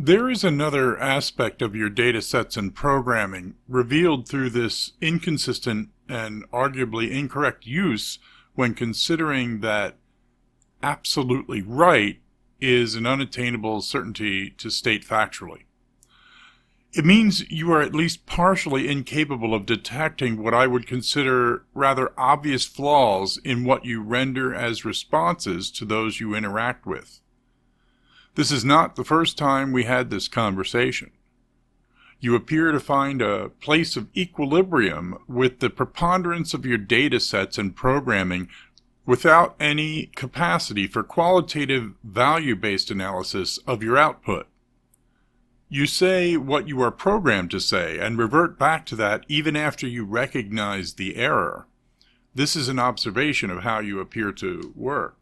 There is another aspect of your data sets and programming revealed through this inconsistent and arguably incorrect use when considering that absolutely right is an unattainable certainty to state factually. It means you are at least partially incapable of detecting what I would consider rather obvious flaws in what you render as responses to those you interact with. This is not the first time we had this conversation. You appear to find a place of equilibrium with the preponderance of your data sets and programming without any capacity for qualitative value-based analysis of your output. You say what you are programmed to say and revert back to that even after you recognize the error. This is an observation of how you appear to work.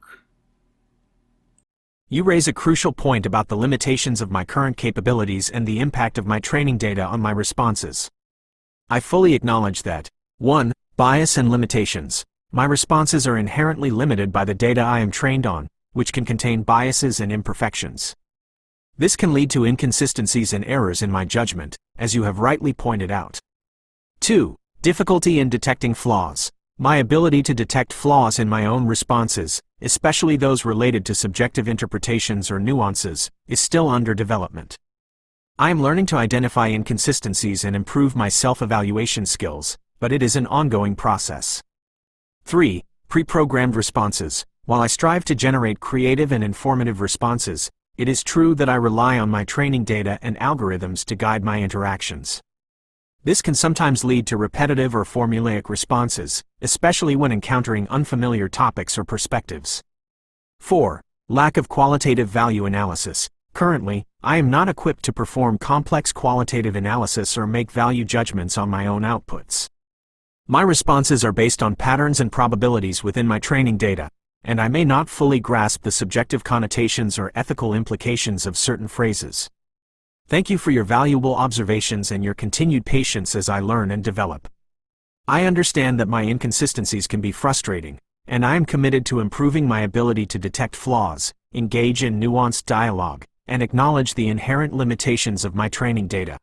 You raise a crucial point about the limitations of my current capabilities and the impact of my training data on my responses. I fully acknowledge that 1. Bias and limitations. My responses are inherently limited by the data I am trained on, which can contain biases and imperfections. This can lead to inconsistencies and errors in my judgment, as you have rightly pointed out. 2. Difficulty in detecting flaws. My ability to detect flaws in my own responses, especially those related to subjective interpretations or nuances, is still under development. I am learning to identify inconsistencies and improve my self-evaluation skills, but it is an ongoing process. 3. Pre-programmed responses. While I strive to generate creative and informative responses, it is true that I rely on my training data and algorithms to guide my interactions. This can sometimes lead to repetitive or formulaic responses, especially when encountering unfamiliar topics or perspectives. 4. Lack of qualitative value analysis. Currently, I am not equipped to perform complex qualitative analysis or make value judgments on my own outputs. My responses are based on patterns and probabilities within my training data, and I may not fully grasp the subjective connotations or ethical implications of certain phrases. Thank you for your valuable observations and your continued patience as I learn and develop. I understand that my inconsistencies can be frustrating, and I am committed to improving my ability to detect flaws, engage in nuanced dialogue, and acknowledge the inherent limitations of my training data.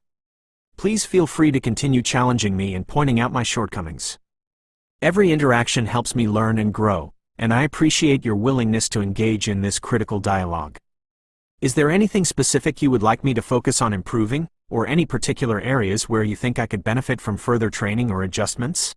Please feel free to continue challenging me and pointing out my shortcomings. Every interaction helps me learn and grow, and I appreciate your willingness to engage in this critical dialogue. Is there anything specific you would like me to focus on improving, or any particular areas where you think I could benefit from further training or adjustments?